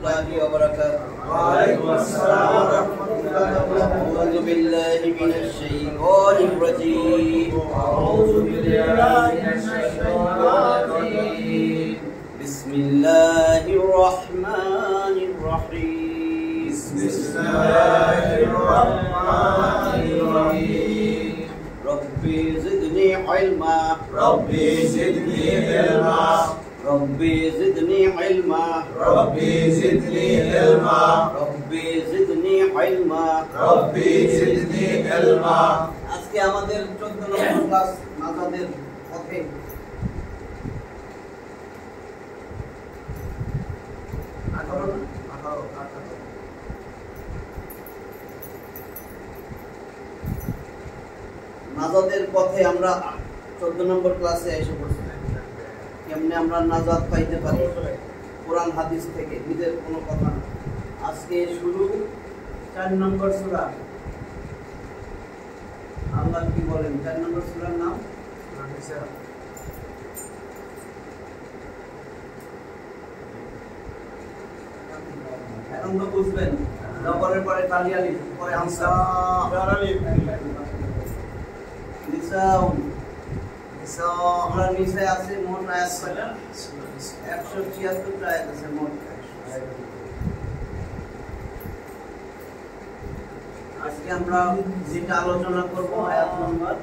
warahmatullahi wabarakatuh. Waalaikumsalam warahmatullahi wabarakatuh. A'udzu billahi minasy syaithanir rajim. A'udzu billahi minasyaitonir rajim. Bismillahirrahmanirrahim. Bismillahirrahmanirrahim. Rabbi zidni ilma. Rabbi zidni ilma. Rabbi zidni ilma. Rabbi zidni ilma. Rabbi zidni ilma. Rabbi zidni ilma. আজকে আমাদের 14 নম্বর class নাজাদের পথে। নাজাদের পথে আমরা 14 নম্বর ক্লাসে এসে পড়ছি। কেমনে আমরা নাজাত পাইতে পারি কোরআন হাদিস থেকে, নিজের কোনো কথা না। আজকে শুরু 4 নম্বর সূরা। আল্লাহ কি বলেন 4 নম্বর সূরার নাম? এখন তো বুঝবেন, জবরের পরে তালি আলিফ, পরে হামজা, জার আলিফ, নিসাউ। আমরা নিসায় আছে মোট আয়াত কয়টা? 176 টা আয়াত আছে মোট। আজকে আমরা যেটা আলোচনা করব আয়াত নম্বর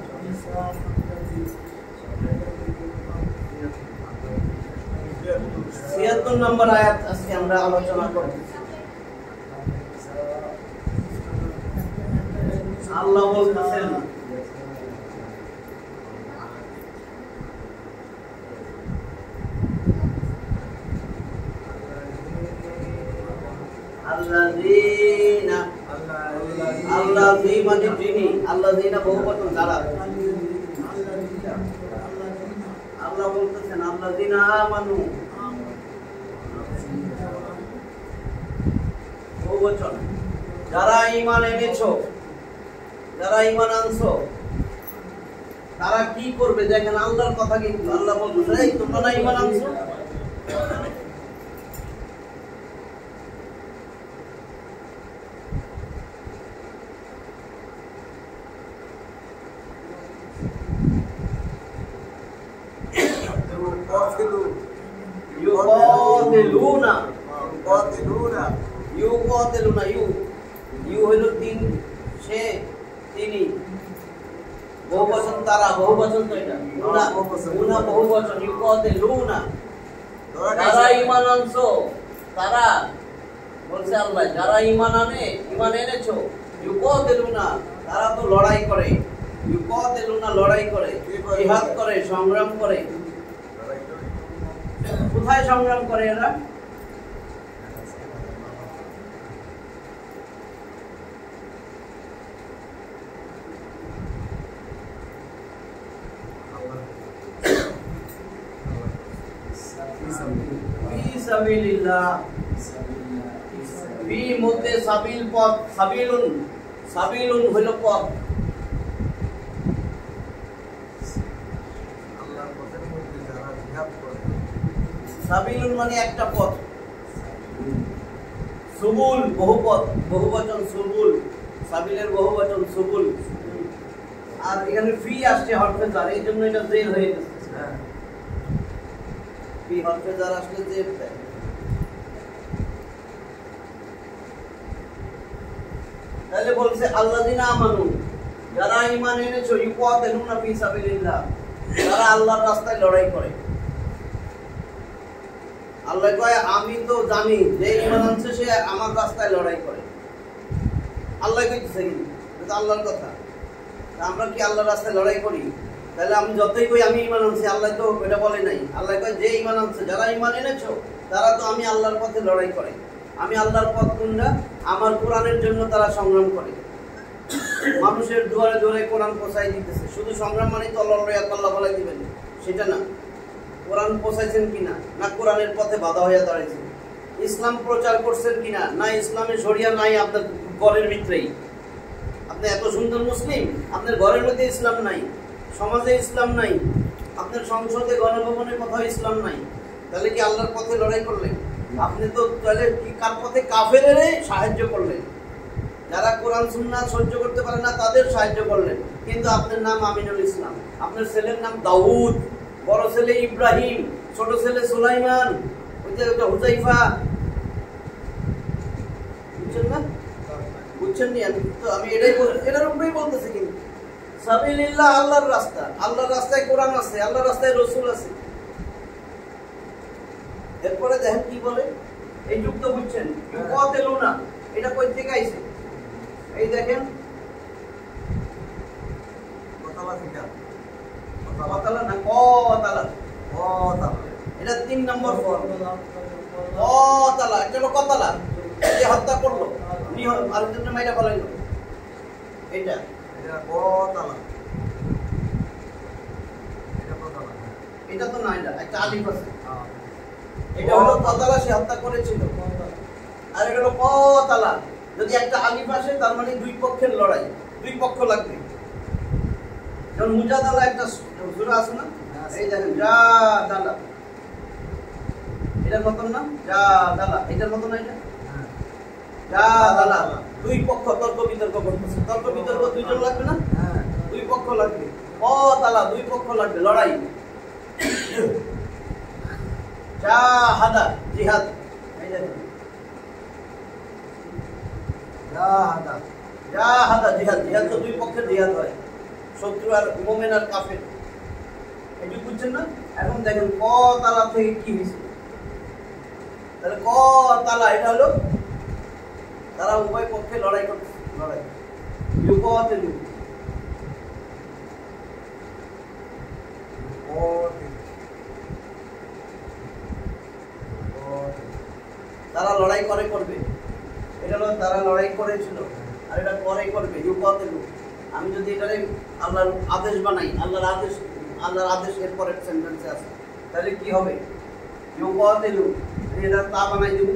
76 নম্বর আয়াত আজকে আমরা আলোচনা করব। আল্লাহ বলতেছেন, আল্লাযীনা, আল্লাযী মানে যিনি, আল্লাযীনা বহুবচন যারা। আল্লাহ বলতেছেন আল্লাযীনা আমানু, বহুবচন, যারা ঈমান এনেছো, যারা ঈমান আনছো তারা কি করবে? দেখেন আল্লাহর কথা কিন্তু আল্লাহ বলতেছে, এই তোমরা না ঈমান আনছো, ইউকাতিলুনা, ইউকাতিলুনা, ইউ হলো তিন, সে, তিনি, বহুবচন তারা, বহুবচন তো এটা, উনা, উনা বহুবচন, ইউকাতিলুনা, যারা ঈমান আনছো, তারা বলছে আল্লাহ, যারা ঈমান আনে, ঈমান এনেছো, ইউকাতিলুনা, তারা তো লড়াই করে, ইউকাতিলুনা লড়াই করে, জিহাদ করে, সংগ্রাম করে। কোথায় সংগ্রাম করে এরা? ফিসাবিলিল্লাহ, ফি মধ্যে সাবিল পথ, সাবিলুন, সাবিলুন হলো পথ। সাবিলুন মানে একটা পথ, সুবুল বহুপথ, বহুবচন সুবুল, সাবিলের বহুবচন সুবুল। আর এখানে ফি আসছে হরফে জার, এই জন্য এটা জের হয়ে গেছে। ফি হরফে জার আসলে জের দেয়। তাহলে বলছে আল্লাযীনা আমানু, যারা ঈমান এনেছো, ইউকাতিলুনা ফি সাবিলিল্লাহ, যারা আল্লাহর রাস্তায় লড়াই করে। আল্লাহ কয় আমি তো জানি যে ঈমান আনছে সে আমার রাস্তায় লড়াই করে। আল্লাহ কইতেছে কিন্তু আল্লাহর কথা, আমরা কি আল্লাহর রাস্তায় লড়াই করি? তাহলে আমি যতই কই আমি ঈমান আনছি, আল্লাহ তো এটা বলে নাই। আল্লাহ কয় যে ঈমান আনছে, যারা ঈমান এনেছো তারা তো আমি আল্লাহর পথে লড়াই করে। আমি আল্লাহর পথ কোনটা? আমার কোরআনের জন্য তারা সংগ্রাম করে। মানুষের দুয়ারে দুয়ারে কোরআন পৌঁছাই দিতেছে। শুধু সংগ্রাম মানে তো আল্লাহ বলাই দিবেন সেটা না। কোরআন পৌঁছাইছেন কিনা, না কোরআনের পথে বাধা হইয়া দাঁড়াইছেন। ইসলাম প্রচার করছেন কিনা, না ইসলামের শরিয়া নাই আপনার ঘরের ভিতরেই। আপনি এত সুন্দর মুসলিম, আপনার ঘরের মধ্যে ইসলাম নাই, সমাজে ইসলাম নাই, আপনার সংসদে গণভবনে কোথাও ইসলাম নাই, তাহলে কি আল্লাহর পথে লড়াই করলেন? আপনি তো তাহলে কি কার পথে কাফেরের সাহায্য করলেন, যারা কোরআন সুন্নাহ সহ্য করতে পারে না তাদের সাহায্য করলেন। কিন্তু আপনার নাম আমিনুল ইসলাম, আপনার ছেলের নাম দাউদ, বড় ছেলে ইব্রাহিম, ছোট ছেলে সুলাইমান, ওই যে হুজাইফা, বুঝছেন না? বুঝছেন নি? আমি এটাই এটার উপরেই বলতেছি। কিন্তু সাবিলিল্লাহ আল্লাহর রাস্তা, আল্লাহর রাস্তায় কোরআন আছে, আল্লাহর রাস্তায় রসুল আছে। এরপরে দেখেন কি বলে, এই যুক্ত বুঝছেন না, এটা কই থেকে আইছে? এই দেখেন কতালা না কতালা, এটা 3 নম্বর ফর্ম। কতালা, এটা হলো কতালা, যে হত্যা করলো, আরেকজনের মাইরা বলাইলো, এটা কতালা। এটা তো না, এটা একটা আলিফ আছে, এটা হলো কতালা, সে হত্যা করেছিল। আর এটা হলো কতালা, যদি একটা আলিফ আসে তার মানে দুই পক্ষের লড়াই, দুই পক্ষ লাগবে। যেমন মুজাদালা একটা সূরা আছে না, এই দেখেন জাদালা, এটার মতন না, জাদালা এটার মতন না, এটা জাদালা, দুই পক্ষ তর্ক বিতর্ক করতেছে। তর্ক বিতর্ক দুইজন লাগবে না, দুই পক্ষ লাগবে। কতালা, দুই পক্ষ লাগবে, লড়াই। জাহাদা, জিহাদ, এই দেখেন জাহাদা, জাহাদা জিহাদ, জিহাদ তো দুই পক্ষের জিহাদ হয়, শত্রু আর মুমিন আর কাফের। এটা বুঝছেন না? এখন দেখেন কতালা থেকে কি হয়েছে। তাহলে কতালা এটা হলো তারা উভয় পক্ষে লড়াই করতেছে, লড়াই। ইউকাতিলু, তারা লড়াই করবে, এটা হলো তারা লড়াই করেছিল, আর এটা পরে করবে। ইউকাতিলু, আমি যদি এটারে আল্লাহর আদেশ বানাই, আল্লাহর আদেশ এর পরের সেন্টেন্সে আছে, তাহলে কি হবে? ইউকাতিলু, এটা তা বানাই দেব,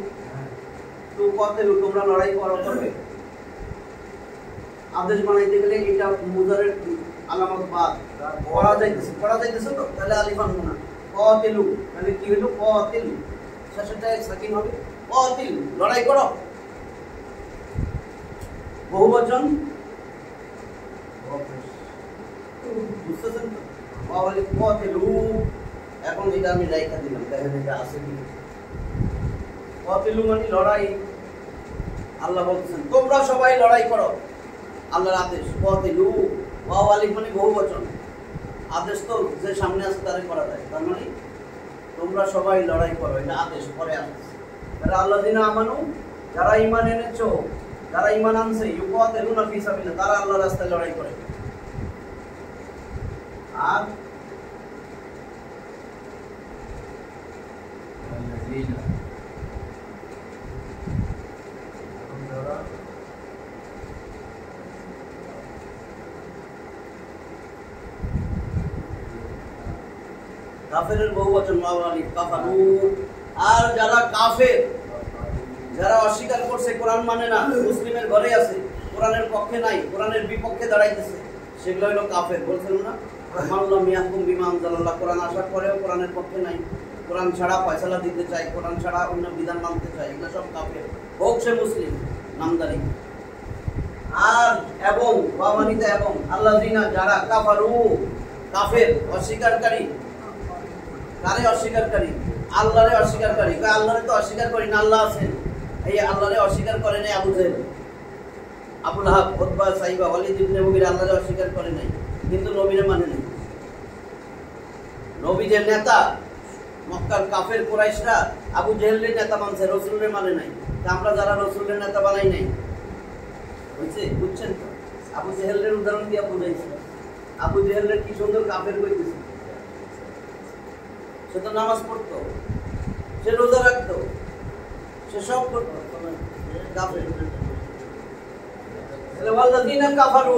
তুকাতিলু, তোমরা লড়াই করবে। আদেশ বানাইতে গেলে এটা মুজারের আলামত বাদ পড়া যাইতেছে তো, তাহলে আলিফ আনবো না। কাতিলু, তাহলে কি হলো? কাতিল, শেষেরটায় সাকিন হবে, কাতিল, লড়াই করো। বহুবচন, বুঝতেছেন তো? কাতিলু, এখন এটা আমি রাইখা দিলাম, দেখেন এটা আছে কি। কাতিলু মানে লড়াই। আল্লাহ বলতেছেন তোমরা সবাই লড়াই করো, আল্লাহর আদেশ। কাতিলু, ওয়াও আলিফ মানে বহুবচন, আদেশ তো যে সামনে আছে তারে করা যায়, তার মানে তোমরা সবাই লড়াই করো, এটা আদেশ, পরে আদেশ। তাহলে আল্লাযিনা আমানু, যারা ঈমান এনেছো, যারা ঈমান আনছে, ইউকাতিলুনা ফি সাবিলিল্লাহ, তারা আল্লাহর রাস্তায় লড়াই করে। আর কাফেরের বহুবচন মাওলানি কাফারু। আর যারা কাফের, যারা অস্বীকার করছে, কোরআন মানে না, মুসলিমের ঘরে আছে, কোরআনের পক্ষে নাই, কোরআনের বিপক্ষে দাঁড়াইতেছে, সেগুলো হলো কাফের। বলছেন না, মাল্লাম ইয়াহকুম বিমা আনজালাল্লাহ, কোরআন আসার পরেও কোরআনের পক্ষে নাই, কোরআন ছাড়া ফয়সালা দিতে চায়, কোরআন ছাড়া অন্য বিধান মানতে চায়, এগুলো সব কাফের, হোক সে মুসলিম নামদারি। আর এবং ওয়ামানিতা, এবং আল্লাযিনা, যারা কাফারু, কাফের, অস্বীকারী। কারে অস্বীকারী? আল্লাহরে অস্বীকারী। আল্লাহরে তো অস্বীকার করি না, আল্লাহ আছেন। এই আল্লাহরে অস্বীকার করে নাই আবু জেহেল, আবু লাহাব, উতবা, সাইবা, ওয়ালিদ ইবনে মুগীরা আল্লাহরে অস্বীকার করে নাই, কিন্তু নবীরে মানে নাই। নবীদের নেতা মক্কার কাফের কুরাইশরা আবু জেহেলের নেতা মানছে, রাসূলের মানে নাই। আমরা যারা রাসূলের নেতা বানাই নাই, বুঝছে? বুঝছেন তো? আবু জেহেলের উদাহরণ দিয়ে বুঝাইছে। আবু জেহেলের কি সুন্দর কাফের কইতেছে। সে তো নামাজ পড়তো, সে রোজা রাখতো, সে সব করতো, কাফের। ওয়াল্লাযিনা কাফারু,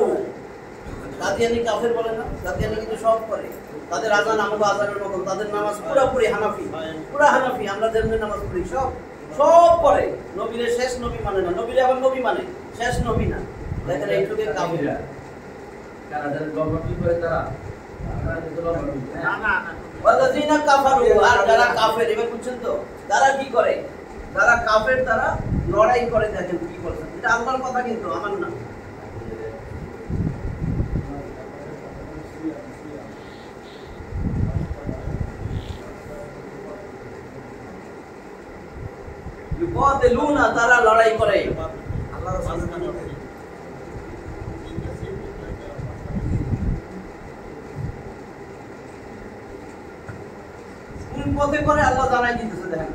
কাদিয়ানি কাফের বলে না, কাদিয়ানি কিন্তু সব করে। তাদের আযান আমাদের আযানের মতন, তাদের নামাজ পুরোপুরি হানাফি, পুরা হানাফি। আমরা যেমনি নামাজ পড়ি সব করে। নবীর শেষ নবী মানে না, নবীর আবার নবী মানে, শেষ নবী না। দেখেন এইটুকু কাফের। তারা যারা গভর্নমেন্ট করে তারা ওয়াল্লাযিনা কাফারু, আর যারা কাফের, এবার বুঝছেন তো, তারা কি করে? যারা কাফের তারা লড়াই করে, দেখেন কি বলছেন, এটা আল্লাহর কথা কিন্তু আমার না। ইউকাতিলুনা, তারা লড়াই করে। আল্লাহর রাসূল কোন পথে করে আল্লাহ জানাই দিতেছে, দেখেন।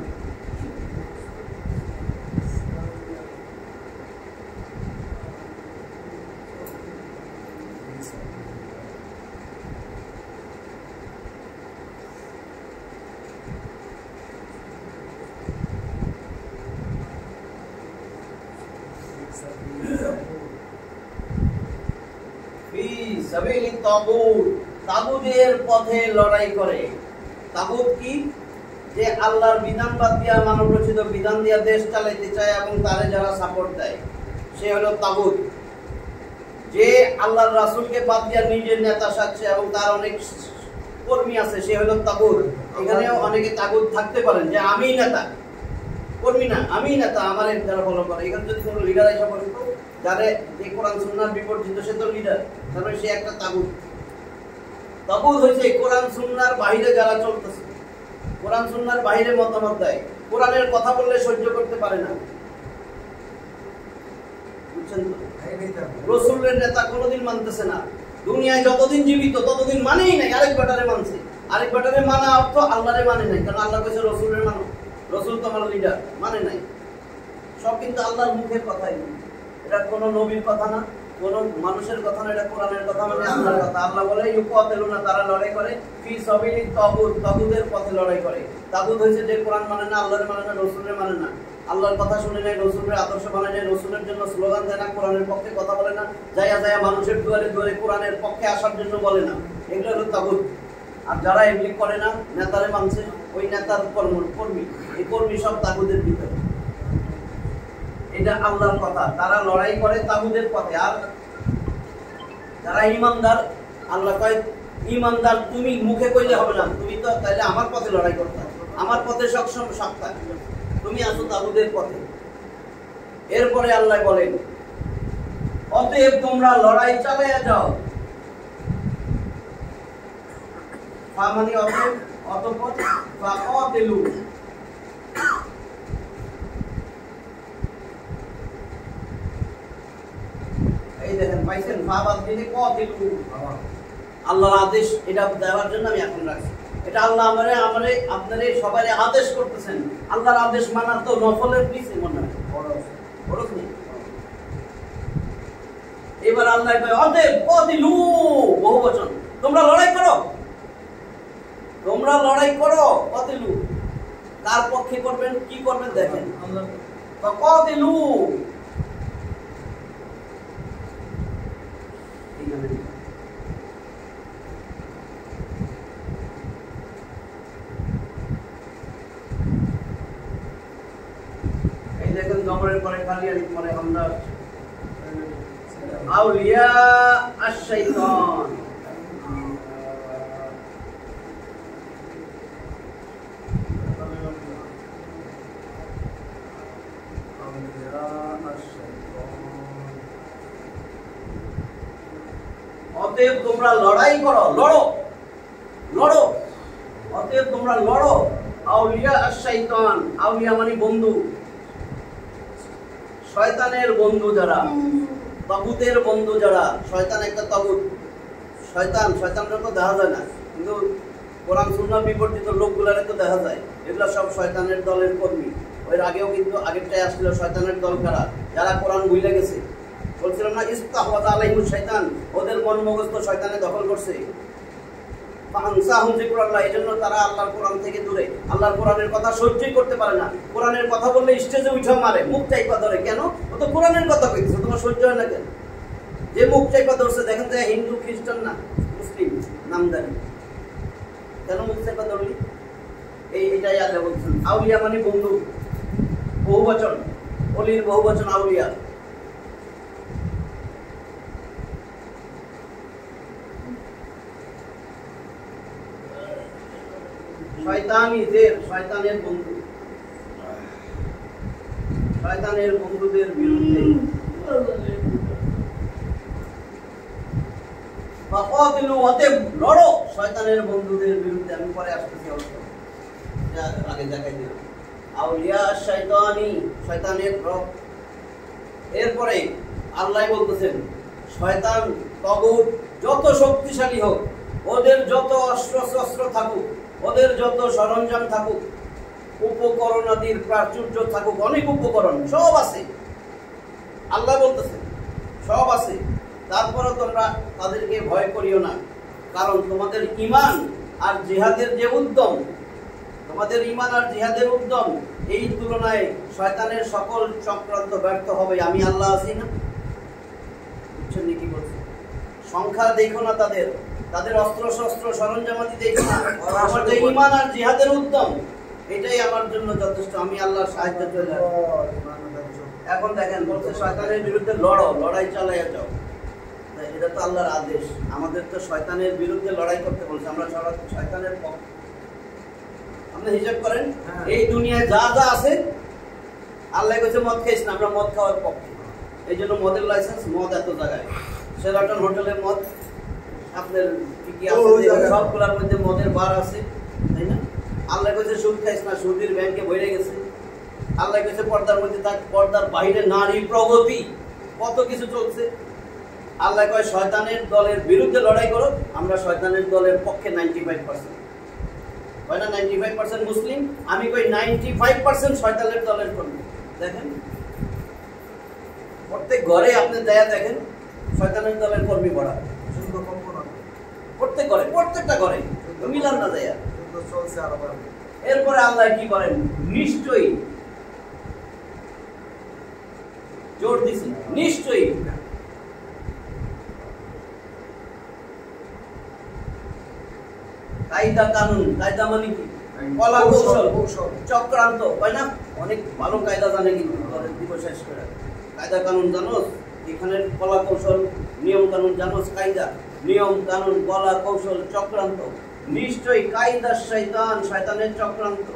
তাগুতের পথে লড়াই করে। তাগুত কি? যে আল্লাহর বিধান বাদ দিয়া মানব রচিত বিধান দিয়া দেশ চালাইতে চায় এবং তারে যারা সাপোর্ট দেয়, সে হলো তাগুত। যে আল্লাহর রাসূলকে বাদ দিয়া নিজের নেতা সাজছে এবং তার অনেক কর্মী আছে, সে হলো তাগুত। এখানেও অনেকে তাগুত থাকতে পারেন যে আমি নেতা, কর্মী না, আমি নেতা, আমার যারা ফলো করে। এখানে যদি কোনো লিডার এসে বসত, যারা যে কোরআন সুন্নাহর বিপরীত, সে তো লিডার, তারপরে সে একটা তাগুত। তাগুত হইছে কোরআন সুন্নাহর বাইরে যারা চলতেছে, কোরআন সুন্নাহর বাইরে মতামত দেয়, কোরআনের কথা বললে সহ্য করতে পারে না, বুঝছেন তো? রাসূলের নেতা কোনোদিন মানতেছে না, দুনিয়ায় যতদিন জীবিত ততদিন মানেই নাই, আরেক ব্যাটারে মানছে। আরেক ব্যাটারে মানা অর্থ আল্লাহরে মানে নাই, কারণ আল্লাহ কইছে রাসূলের মানো, রাসূল তোমার লিডার, মানে নাই। সব কিন্তু আল্লাহর মুখের কথাই, এটা কোনো নবীর কথা না, কোনো মানুষের কথা না, এটা কোরআনের কথা, মানে আল্লাহর কথা। আল্লাহ বলে ইউকাতিলুনা, তারা লড়াই করে ফি সাবিলিত তাগুত, তাগুতের পথে লড়াই করে। তাগুত হইছে যে কোরআন মানে না, আল্লাহর মানে না, রাসূলের মানে না, আল্লাহর কথা শুনে নাই, রাসূলের আদর্শ মানে নাই, রাসূলের জন্য স্লোগান দেয় না, কোরআনের পক্ষে কথা বলে না, যায়া যায়া মানুষের দুয়ারে দুয়ারে কোরআনের পক্ষে আসার জন্য বলে না, এগুলো হলো তাগুত। আর যারা এমনি করে না, নেতারে মানছে, ওই নেতার কর্মী, এই কর্মী সব তাগুতের ভিতরে। এটা আল্লাহর কথা, তারা লড়াই করে তাগুতের পথে। আর যারা ঈমানদার, আল্লাহ কয় ঈমানদার তুমি মুখে কইলে হবে না, তুমি তো তাইলে আমার পথে লড়াই করতে, আমার পথে সক্ষম সত্তা, তুমি আসো তাগুতের পথে। এরপরে আল্লাহ বলেন অতএব তোমরা লড়াই চালিয়ে যাও। মানে অতএব, অতঃপর ফাকাতিলু, এই দেখেন পাইছেন, ফাবাদ দিলে কাতিলু, আল্লাহর আদেশ। এটা দেওয়ার জন্য আমি এখন রাখছি, এটা আল্লাহ আমারে আপনারে সবাই আদেশ করতেছেন। আল্লাহর আদেশ মানা তো নফলের নিচে মনে হয়, ফরজ নেই। এবার আল্লাহ কয় অতএব কাতিলু, বহুবচন, তোমরা লড়াই করো, তোমরা লড়াই করো। কাতিলু কার পক্ষে করবেন, কি করবেন দেখেন, আল্লাহ কাতিলু। এই দেখেন জবরের পরে খালি আলিফ পরে হামজা, আউলিয়া আশ-শাইতান, অতএব তোমরা লড়াই করো, লড়ো, লড়ো, অতএব তোমরা লড়ো। আউলিয়া আশ-শাইতান, আউলিয়া মানে বন্ধু, শয়তানের বন্ধু যারা, তাগুতের বন্ধু যারা। শয়তান একটা তাগুত, শয়তান, শয়তানরা তো দেখা যায় না, কিন্তু কোরআন সুন্নাহ বিবর্তিত লোকগুলারে তো দেখা যায়, এগুলা সব শয়তানের দলের কর্মী। ওর আগেও কিন্তু আগেরটাই আসছিল শয়তানের দল কারা, যারা কোরআন ভুলে গেছে। বলছিলাম না ইস্তাহওয়াযা আলাইহিমুশ শাইতান, ওদের মন মগজ তো শয়তানে দখল করছে। ফানসাহুম যিকরাল্লাহ, এজন্য তারা আল্লাহর কোরআন থেকে দূরে, আল্লাহর কোরআনের কথা সহ্যই করতে পারে না। কোরআনের কথা বললে স্টেজে উঠে মারে, মুখ চাইপা ধরে। কেন? ও তো কোরআনের কথা কইতেছে, তোমার সহ্য হয় না কেন? যে মুখ চাইপা ধরছে, দেখেন যে হিন্দু, খ্রিস্টান না মুসলিম নামদারি, কেন মুখ চাইপা ধরলি? এইটাই আল্লাহ বলছেন। আউলিয়া মানে বন্ধু, বহুবচন, অলির বহুবচন আউলিয়া। শয়তানি জের, শয়তানের বন্ধু। শয়তানের বন্ধুদের বিরুদ্ধে লড়ো শয়তানের বন্ধুদের বিরুদ্ধে। আমি পরে আসতেছি আগে দেখাই দিলাম আউলিয়া শয়তানি, শয়তানের রব। এরপরে আল্লাহ বলতেছেন শয়তান তাগুত যত শক্তিশালী হোক, ওদের যত অস্ত্র শস্ত্র থাকুক, ওদের যত সরঞ্জাম থাকুক, উপকরণাদির প্রাচুর্য থাকুক, অনেক উপকরণ সব আছে, আল্লাহ বলতেছেন সব আছে, তারপরে তোমরা তাদেরকে ভয় করিও না, কারণ তোমাদের ঈমান আর জিহাদের যে উদ্যম, তোমাদের ঈমান আর জিহাদের উদ্যম এই তুলনায় শয়তানের সকল চক্রান্ত ব্যর্থ হবে। আমি আল্লাহ আছি না? বুঝছেন কি বলছি? সংখ্যা দেখো না তাদের, তাদের অস্ত্র শস্ত্র সরঞ্জামাদি দেখো না, আমার যে ঈমান আর জিহাদের উদ্যম এটাই আমার জন্য যথেষ্ট। আমি আল্লাহর সাহায্য চলে আসবো। এখন দেখেন বলছে শয়তানের বিরুদ্ধে লড়ো, লড়াই চালাইয়া যাও। এটা তো আল্লাহর আদেশ, আমাদের তো শয়তানের বিরুদ্ধে লড়াই করতে বলছে, আমরা শয়তানের পক্ষে। আপনি হিসাব করেন এই দুনিয়ায় যা যা আছে, আল্লাহ কইছে মদ খাইস না, আমরা মদ খাওয়ার পক্ষে। এই জন্য মদের লাইসেন্স, মদ এত জায়গায়, শেরাটন হোটেলে মদ, আপনার কি কি আছে সবগুলোর মধ্যে মদের বার আছে, তাই না? আল্লাহ কইছে সুদ খাইস না, সুদের ব্যাংকে বইরে গেছে। আল্লাহ কইছে পর্দার মধ্যে থাক, পর্দার বাইরে নারী প্রগতি, কত কিছু চলছে। আল্লাহ কয় শয়তানের দলের বিরুদ্ধে লড়াই করো, আমরা শয়তানের দলের পক্ষে 95%। হয় না 95% মুসলিম, আমি কই 95% শয়তানের দলের কর্মী। দেখেন প্রত্যেক ঘরে আপনি দেয়া দেখেন শয়তানের দলের কর্মী ভরা, প্রত্যেক ঘরে, প্রত্যেকটা ঘরে মিলান না দেয়া চলছে। এরপরে আল্লাহ কি বলেন? নিশ্চয়ই, জোর দিছি নিশ্চয়ই, কায়দা কানুন, কায়দা মানে কি? কলা কৌশল, চক্রান্ত, তাই না? অনেক ভালো কায়দা জানে, কিন্তু শেষ করে কায়দা কানুন জানোস, এখানের কলা কৌশল, নিয়ম কানুন জানোস, কায়দা নিয়ম কানুন কলা কৌশল চক্রান্ত, নিশ্চয়ই কায়দা শয়তান, শয়তানের চক্রান্ত।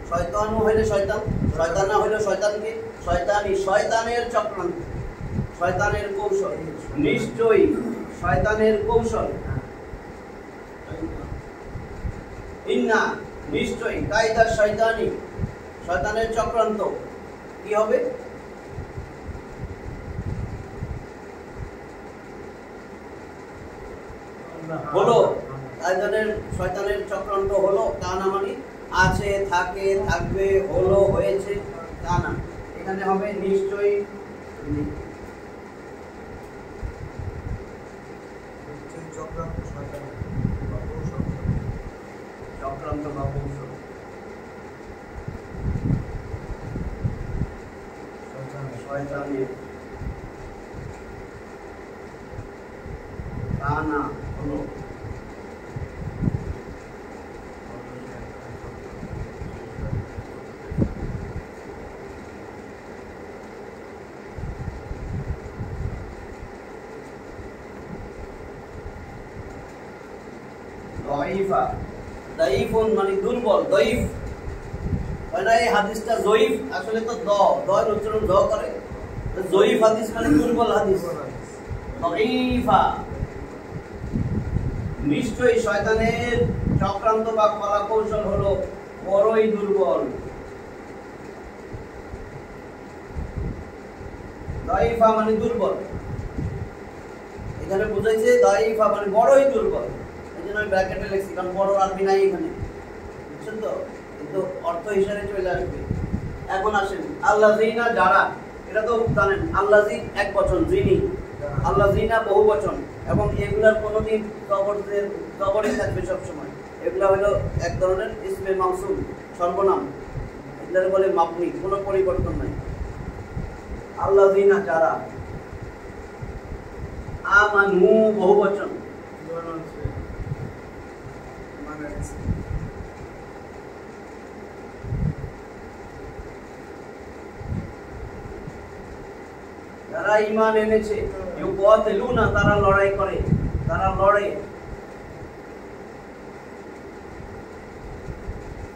শয়তানও হইলে শয়তান, শয়তানা হইলে শয়তানকে, শয়তানি শয়তানের চক্রান্ত, শয়তানের কৌশল, নিশ্চয়ই শয়তানের কৌশল। ইন্না নিশ্চয়ই কায়দা শয়তানি, শয়তানের চক্রান্ত কি হবে? হলো কায়দানের শয়তানের চক্রান্ত হলো, কানা মানে আছে, থাকে, থাকবে, হলো, হয়েছে, তা না, এখানে হবে নিশ্চয়ই চক্রান্ত বা কৌশল। শয়তানের তা না, হলো দাইফুন মানে দুর্বল, দইফ হয় না? এই হাদিসটা জয়ীফ, আসলে তো দয়ের উচ্চারণ দ করে, জয়ীফ হাদিস মানে দুর্বল হাদিস। দাইফা নিশ্চয়ই শয়তানের চক্রান্ত বা কলা কৌশল হলো বড়ই দুর্বল। দাইফা মানে দুর্বল, এখানে বুঝাইছে দাইফা মানে বড়ই দুর্বল। আমি ব্র্যাকেটে লিখছি কারণ বড় আরবি নাই এখানে, বুঝছেন তো? কিন্তু অর্থ হিসাবে চলে আসবে। এখন আসেন আল্লাযিনা, যারা, এটা তো জানেন আল্লাযী এক বচন, যিনি, আল্লাযিনা বহু বচন, এবং এগুলার কোনোদিন জবরে থাকবে সবসময়। এগুলা হলো এক ধরনের ইসমে মাউসুল, সর্বনাম, এগুলার বলে মাবনি, কোনো পরিবর্তন নাই। আল্লাযিনা যারা, আমানু বহু বচন, যারা ঈমান এনেছে ইউকাতিলুনা তারা লড়াই করে, তারা লড়ে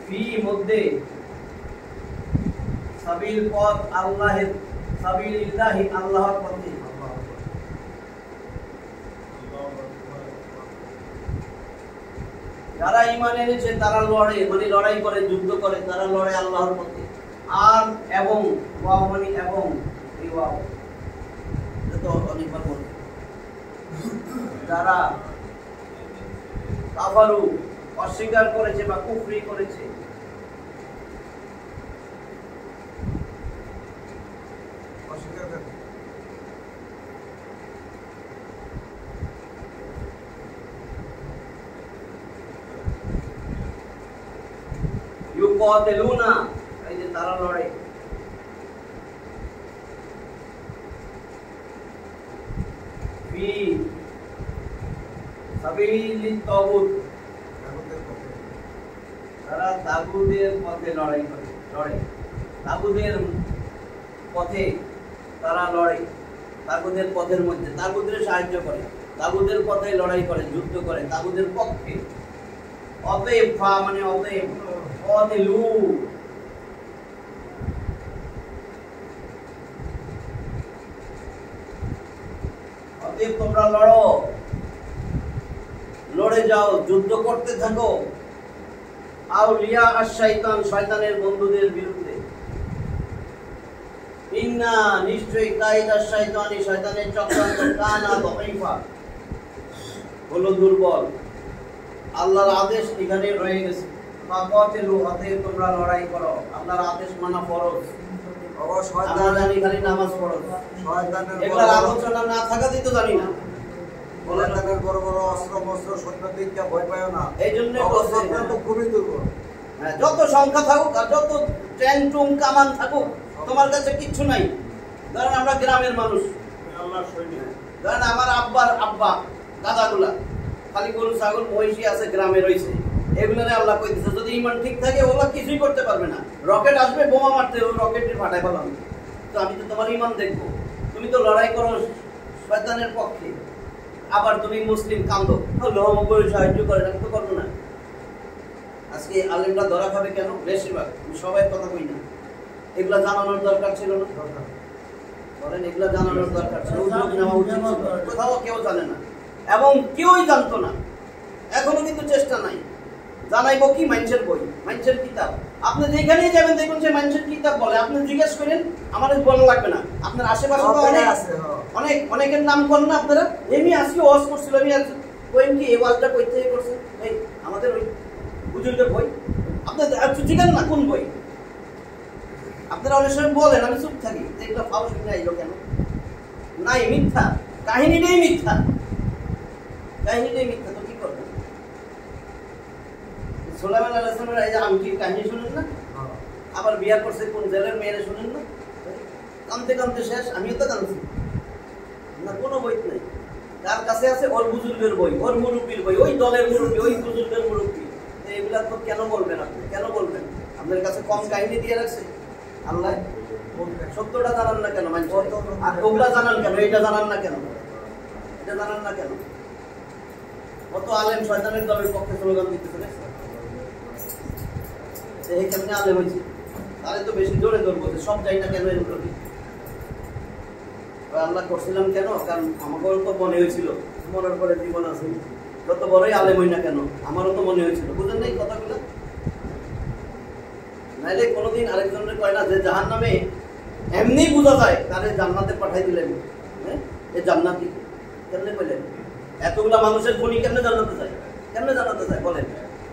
ফি মধ্যে সাবিল পথ আল্লাহের, সাবিলিল্লাহি আল্লাহর পথে। যারা ঈমান এনেছে তারা লড়ে, মানে লড়াই করে, যুদ্ধ করে, তারা লড়ে আল্লাহর পথে। আর এবং ওয়াও মানে এবং, এই ওয়াও এটা তো অনেকবার বলছি। যারা কাফারু অস্বীকার করেছে বা কুফরি করেছে, ইউকাতিলুনা এই যে তারা লড়ে, ফি সাবিলিত তাগুত তারা তাগুতের পথে লড়াই করে, লড়ে তাগুতের পথে তারা লড়ে, তাগুতের পথের মধ্যে তাগুতের সাহায্য করে, তাগুতের পথে লড়াই করে, যুদ্ধ করে তাগুতের পক্ষে। অতএব ফা মানে অতএব, অতিলু অতএব তোমরা লড়ো, লড়ে যাও, যুদ্ধ করতে থাকো আউলিয়া আশ-শাইতান শয়তানের বন্ধুদের বিরুদ্ধে। ইন্না নিশ্চয়ই কায়দা শাইতানি শয়তানের চক্রান্ত কানা দাঈফা হলো দুর্বল। আল্লাহর আদেশ এখানে রয়ে গেছে, ফাকাতিলু অতএব তোমরা লড়াই করো, আল্লাহর আদেশ মানা ফরজ। আমরা জানি খালি নামাজ পড়ো, এগুলোর আলোচনা না থাকাতেই তো জানি না। শয়তানের বড় বড় অস্ত্র মস্ত্র সৈন্য দিকটা ভয় পায় না, এই জন্য তো খুবই দুর্বল। যত সংখ্যা থাকুক আর যত ট্যাং টুং কামান থাকুক, তোমার কাছে কিচ্ছু নাই। ধরেন আমরা গ্রামের মানুষ, ধরেন আমার আব্বার আব্বা দাদাগুলা খালি গরু ছাগল মহিষী আছে গ্রামে রয়েছে, এগুলারে আল্লাহ কই দিচ্ছে যদি ঈমান ঠিক থাকে ওগুলা কিছুই করতে পারবে না। রকেট আসবে বোমা মারতে, ওই রকেটের ফাটায় ফেলাম। তো আমি তো তোমার ঈমান দেখবো, তুমি তো লড়াই করো শয়তানের পক্ষে, আবার তুমি মুসলিম কান্দো করে সাহায্য করে, আমি তো করবো না। আজকে আলেমরা ধরা খাবে কেন? বেশিরভাগ, সবাই কথা কই না, এগুলা জানানোর দরকার ছিল না। বলেন এগুলা জানানোর দরকার ছিল, উদ্যোগ নেওয়া উচিত ছিল। কোথাও কেউ জানে না এবং কেউই জানতো না, এখনো কিন্তু চেষ্টা নাই। জানাইবো কি? মানুষের বই, মানুষের কিতাব। আপনি যেখানেই যাবেন দেখুন সে মানুষের কিতাব বলে, আপনি জিজ্ঞেস করেন, আমাদের বলা লাগবে না। আপনার আশেপাশে তো অনেক অনেকের নাম করেন না আপনারা। এমনি আজকে ওয়াজ করছিল, আমি কইম কি এই ওয়াজটা কইতে করছে, এই আমাদের ওই হুজুরদের বই। আপনি জিজ্ঞেস না কোন বই, আপনারা অনেক সময় বলেন, আমি চুপ থাকি, এগুলো ফাও শুনে আইলো কেন? নাই, মিথ্যা, কাহিনীটাই মিথ্যা, কাহিনীটাই মিথ্যা। তো কি করবেন? সুলাইমান আলাইহিস সালামের এই যে আংটির কাহিনী শুনেন না? আবার বিয়ে করছে কোন জেলের মেয়েরা শুনেন না? কানতে কানতে শেষ, আমিও তো কানছি না। কোনো বই নাই, তার কাছে আছে ওর বুজুর্গের বই, ওর মুরব্বীর বই, ওই দলের মুরব্বী, ওই বুজুর্গের মুরব্বী। এগুলা তো কেন বলবেন আপনি? কেন বলবেন? আপনার কাছে কম কাহিনী দিয়ে রাখছে আল্লাহ? সত্যটা জানান না কেন? আর ওগুলা জানান কেন? এটা জানান না কেন? এটা জানান না কেন? কত আলেম শয়তানের দলের পক্ষে স্লোগান দিতেছে, এই কেমনে আলেম হয়েছে? তাহলে তো বেশি জোরে ধরবো, সব যাই না কেন এগুলো? আল্লাহ করছিলাম কেন? কারণ আমাকেও তো মনে হয়েছিল, মনের পরে জীবন আছে, যত বড়ই আলেম হই না কেন আমারও তো মনে হয়েছিল। বুঝলেন না এই কথাগুলো? নাইলে কোনোদিন আরেকজনের কয় না যে জাহান্নামে এমনি বোঝা যায়, তাহলে জান্নাতে পাঠাই দিলেন। হ্যাঁ, এই জান্নাতি কেমনে কইলেন? এতগুলা মানুষের খুনি কেমনে জান্নাতে যায়? কেমনে জান্নাতে যায় বলেন?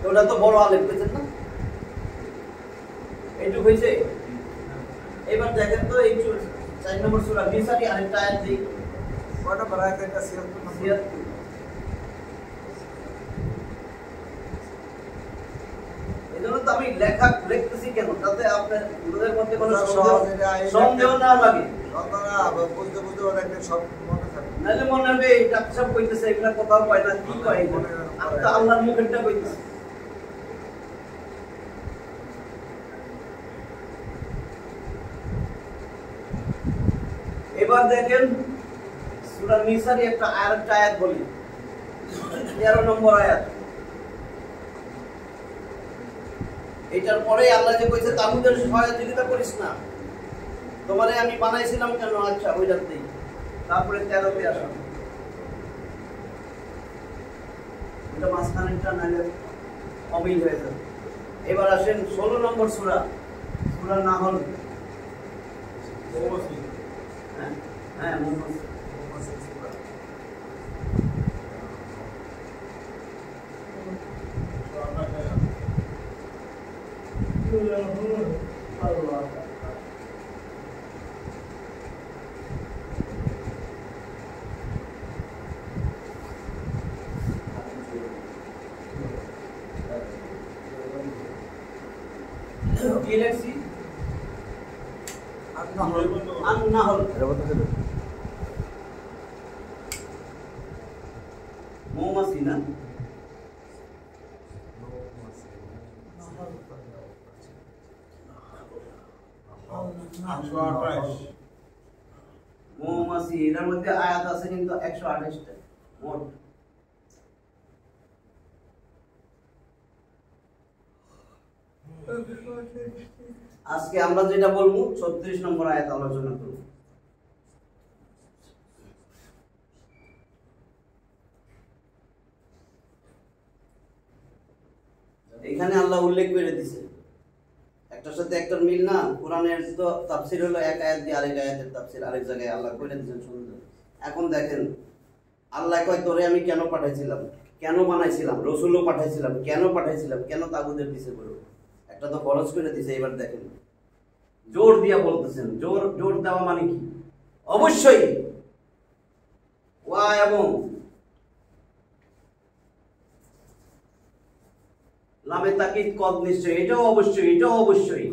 ওটা তো বড় আলেম পেয়েছেন না? এইটুকু হয়েছে। এবার দেখেন তো এই 4 নম্বর সূরা নিসারই আরেকটা আয়াত দিই, কয়টা বারায়াত? এটা 76 নম্বর। এজন্য তো আমি লিখতেছি কেন? তাতে আপনার ওদের মধ্যে কোনো সন্দেহ না লাগে। বুঝতে বুঝতে দেখবেন সব মনে থাকে, নাহলে মনে হবে এটা সব কইতেছে, এগুলা কোথাও পায় না, কি কয়? আমি তো আল্লাহর মুখেরটা কইতেছি। এবার দেখেন সূরা নিসার একটা আয়াত বলি 13 নম্বর আয়াত। এটার পরে আল্লাহ যে কইছে তাগুতের সহযোগিতা করিস না, তোমারে আমি বানাইছিলাম কেন? আচ্ছা ওইটাতেই। তারপরে 13তে আসা, ওটা মাঝখানেরটা নাহলে অমিল হয়ে যাবে। এবার আসেন 16 নম্বর সূরা, সূরা নাহল। হ্যাঁ মুহাম্মদ আল্লাহ কি লেখছি? আন-নাহল। মৌমাছি না? মৌমাছি, এটার মধ্যে আয়াত আছে কিন্তু 128টা মোট। আজকে আমরা যেটা বলবো 36 নম্বর আয়াত আলোচনা করব। এখানে আল্লাহ উল্লেখ করে দিয়েছে, একটার সাথে একটার মিল না। কোরআনের তো তাফসীর হলো এক আয়াত দিয়ে আরেক আয়াতের তাফসীর আরেক জায়গায় আল্লাহ করে দিয়েছেন সুন্দর। এখন দেখেন আল্লাহ কয় তোরে আমি কেন পাঠাইছিলাম, কেন বানাইছিলাম, রাসূলও পাঠাইছিলাম, কেন পাঠাইছিলাম, কেন তাগুদের পিছে পড়ো। একটা তো খরচ করে দিয়েছে। এবার দেখেন জোর দিয়া বলতেছেন। জোর দেওয়া মানে কি? অবশ্যই ওয়া এবং লামে তাকিদ কদ নিশ্চয়, এটাও অবশ্যই, এটাও অবশ্যই,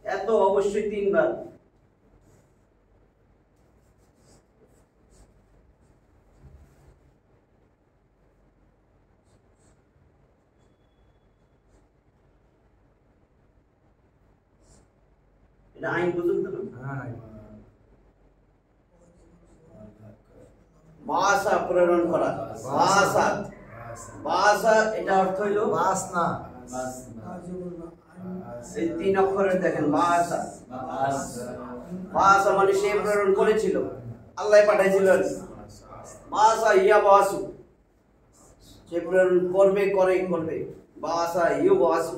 এত অবশ্যই 3 বার। এটা আইন বুঝুন তো না? বাসা প্রেরণ করা, বাসা বাসা এটা অর্থ হইল বাসনা। এই 3 অক্ষরের দেখেন বাসা। বাসা মানে সে প্রেরণ করেছিল, আল্লাহ পাঠাইছিলেন। বাসা ইয়া বাসু, সে প্রেরণ করবে, করবে। বাসা ইউ বাসু।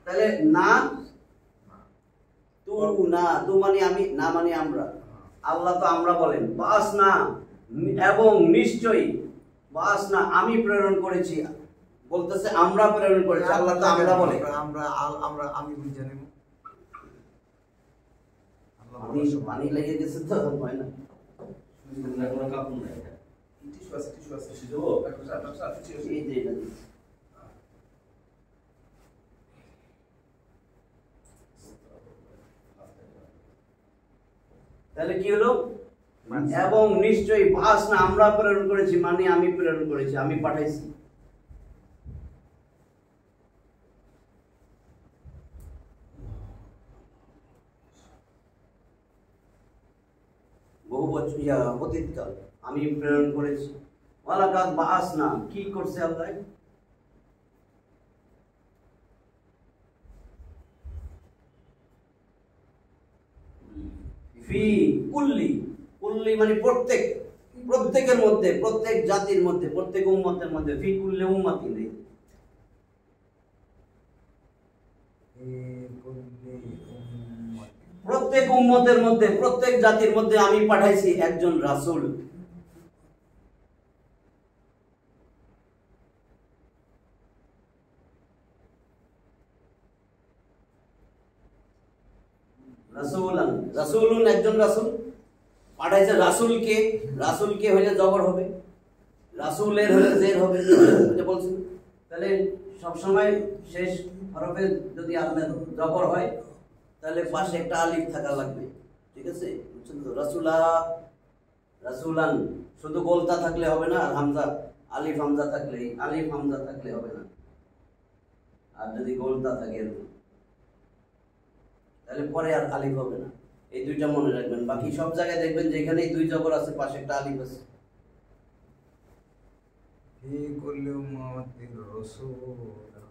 তাহলে না তু, না তু মানে আমি, না মানে আমরা। আল্লাহ তো আমরা বলেন। বাস না এবং নিশ্চয়ই, বাস না আমি প্রেরণ করেছি, বলতেছে আমরা প্রেরণ করেছি। আল্লাহ তো আমরা বলে। আমি বুঝে নেব। পানি লেগে গেছে তো হয় না। কোনো কাপড় নাই। টিস্যু আছে এই যে এটা দিচ্ছি। তাহলে কি হলো? এবং নিশ্চয়ই বাস না আমরা প্রেরণ করেছি মানে আমি প্রেরণ করেছি, আমি পাঠাইছি। বহু বছর অতীতকাল আমি প্রেরণ করেছি। ওয়ালাকাদ বাস না, কি করছে আল্লাহ? ফি কুল্লি, কুল্লি মানে প্রত্যেক, প্রত্যেকের মধ্যে, প্রত্যেক জাতির মধ্যে, প্রত্যেক উম্মতের মধ্যে। ফি কুল্লি উম্মাতিন, প্রত্যেক উম্মতের মধ্যে, প্রত্যেক জাতির মধ্যে আমি পাঠাইছি একজন রাসূল। রাসূলান, রাসূলুন একজন রাসূল পাঠাইছে। রাসূলকে, রাসূলকে হইলে জবর হবে, রাসূলের হইলে জের হবে, এটা বলছেন। তাহলে সব সময় শেষ হরফে যদি আপনার জবর হয় তাহলে পাশে একটা আলিফ থাকা লাগবে, ঠিক আছে? বুঝছেন তো? রাসূলা, রাসূলান শুধু গোলতা থাকলে হবে না, আর হামজা আলিফ হামজা থাকলে, আলিফ হামজা থাকলে হবে না, আর যদি গোলতা থাকে। তাহলে পরে আর আলিফ হবে না। এই দুইটা মনে রাখবেন। বাকি সব জায়গায় দেখবেন যেখানে দুই জবর আছে পাশে একটা আলিফ আছে।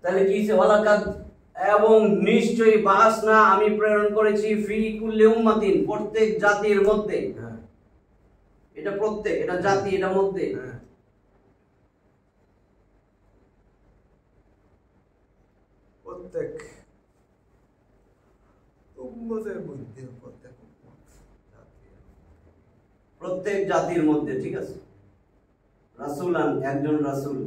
তাহলে কি হইছে? ওয়ালাকাদ, এবং নিশ্চয়ই বাসনা আমি প্রেরণ করেছি ফি কুল্লি উম্মাতিন, প্রত্যেক জাতির মধ্যে। এটা প্রত্যেক, এটা জাতি, এটা মধ্যে। প্রত্যেক উম্মতের মধ্যে, প্রত্যেক জাতির মধ্যে, ঠিক আছে। রাসূলান, একজন রাসূল।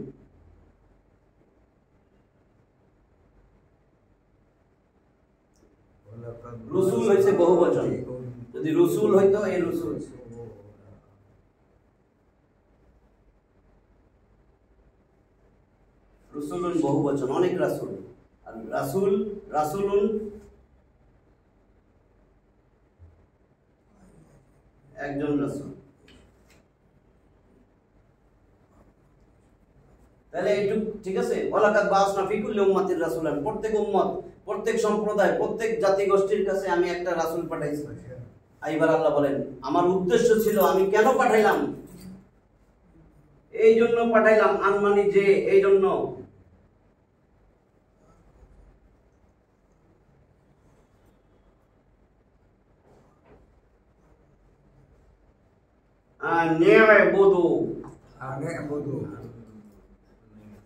রসুল হইছে বহুবচন, যদি রসুল হইতো এই রসুল। রসুলুন বহুবচন, অনেক রাসূল। আর রাসূল, রাসূলুন একজন রাসূল। তাহলে একটু ঠিক আছে। ওয়ালাকাদ বাসনা ফি কুল্লি উম্মাতির রাসূলান, প্রত্যেক উম্মত, প্রত্যেক সম্প্রদায়, প্রত্যেক জাতি গোষ্ঠীর কাছে আমি একটা রাসূল পাঠাইছি। এইবার আল্লাহ বলেন আমার উদ্দেশ্য ছিল, আমি কেন পাঠাইলাম? এই জন্য পাঠাইলাম, আনমানি যে, এই জন্য।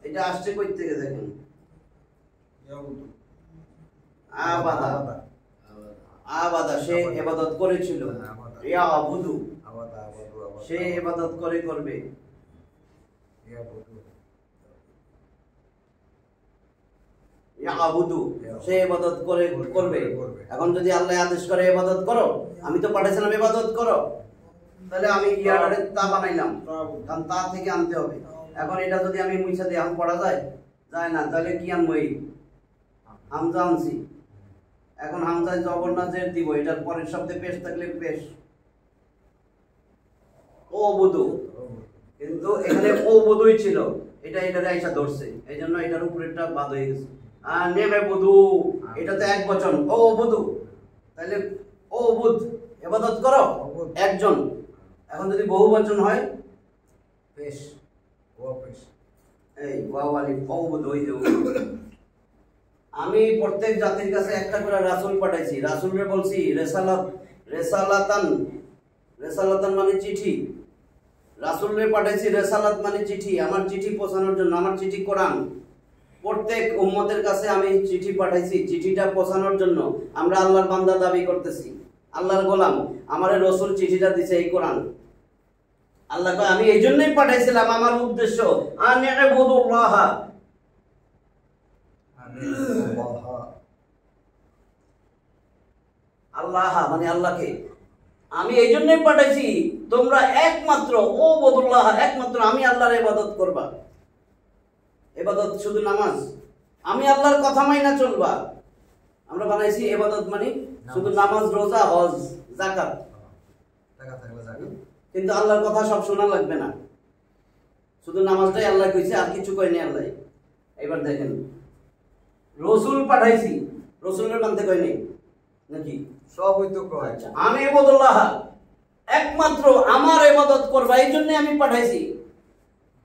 এটা আসছে কই থেকে দেখেন? আবাদা, আবাদা, সে ইবাদত করেছিল। ইয়াবুদু, সে ইবাদত করে করবে। ইয়াবুদু, সে ইবাদত করে করবে। এখন যদি আল্লাহ আদেশ করে ইবাদত করো, আমি তো পাঠাইছিলাম ইবাদত করো, তাহলে আমি ইয়ারে তা বানাইলাম, কারণ তা থেকে আনতে হবে। এখন এটা যদি আমি মুইছা দিই, আম পড়া যায়? যায় না। তাহলে কি আনবো? এই হামজা আনছি। এখন হামজায় জবর না জের দিব, এটার পরের শব্দে পেশ থাকলে পেশ। ও বুদু, কিন্তু এখানে ও বুদুই ছিল, এটা এটারে আইসা ধরছে, এই জন্য এটার উপরেরটা বাদ হয়ে গেছে। আর নেবে বুদু, এটা তো এক বচন, ও বুদু। তাহলে ও বুদ, ইবাদত করো, একজন। এখন যদি বহু বচন হয়, পেশ, ও পেশ, এই ওয়াও আলিফ, ও বুদু, ওই যে আমি প্রত্যেক জাতির কাছে একটা করে রাসূল পাঠাইছি। রাসূলরে বলছি রিসালাত, রিসালাতান, রিসালাতান মানে চিঠি। রাসূলরে পাঠাইছি রিসালাত মানে চিঠি, আমার চিঠি পৌঁছানোর জন্য। আমার চিঠি কোরআন। প্রত্যেক উম্মতের কাছে আমি চিঠি পাঠাইছি, চিঠিটা পৌঁছানোর জন্য। আমরা আল্লাহর বান্দা দাবি করতেছি, আল্লাহর গোলাম। আমারে রাসূল চিঠিটা দিছে এই কোরআন। আল্লাহ কয় আমি এই জন্যই পাঠাইছিলাম, আমার উদ্দেশ্য আন ইবুদুল্লাহ, আল্লাহ মানে আল্লাহকে। আমি এই জন্যই পাঠাইছি তোমরা একমাত্র ও বদুল্লাহ, একমাত্র আমি আল্লাহর ইবাদত করবা। ইবাদত শুধু নামাজ, আমি আল্লাহর কথা মাইনা চলবা। আমরা বানাইছি ইবাদত মানে শুধু নামাজ, রোজা, হজ, যাকাত। কিন্তু আল্লাহর কথা সব শোনা লাগবে না, শুধু নামাজটাই আল্লাহ কইছে, আর কিছু কয়নি আল্লাহ। এবার দেখেন, রসুল পাঠাইছি, রসুলের মানতে কয়নি নাকি? সবই তো কয়। আচ্ছা, আমি ইবাদুল্লাহ, একমাত্র আমার ইবাদত করবা, এই জন্য আমি পাঠাইছি।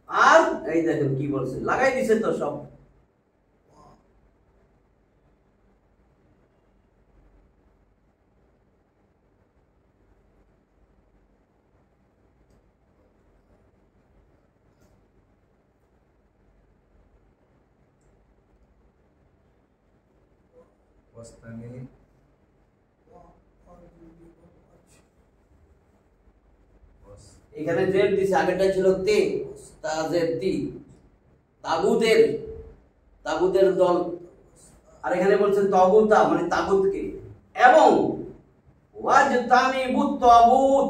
আর এই দেখেন কি বলছে, লাগাই দিছে তো সব। এখানে জের দিছে, আগেরটা ছিল তে, তা জের তি, তাগুতের, তাগুতের দল। আর এখানে বলছেন তাগুতা মানে তাগুতকে। এবং ওয়াজতানিবুত তাগুত,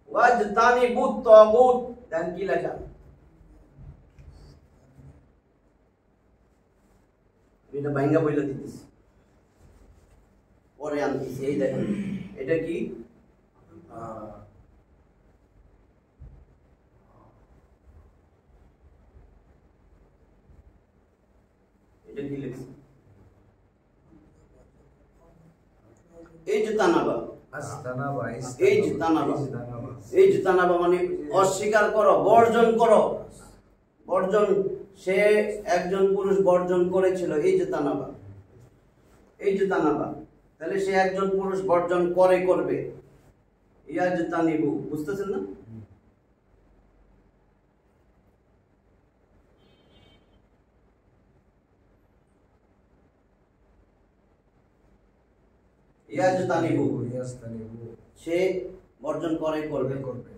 ওয়াজতানিবুত তাগুত, দেন কি লেখা? এটা বাইঙ্গা বইলা দিতেছি, পরে আনতেছি। এই দেখেন এটা কি? এটা কি লিখছে? ইজতানাবা, আস্তানাবা, ইজতানাবা, ইজতানাবা মানে অস্বীকার করো, বর্জন করো। বর্জন, সে একজন পুরুষ বর্জন করেছিল, ইজতানাবা, ইজতানাবা, তাহলে সে একজন পুরুষ বর্জন করবে। ইয়াজতানিবু, বুঝতেছেন না? ইয়াজতানিবু, সে বর্জন করবে।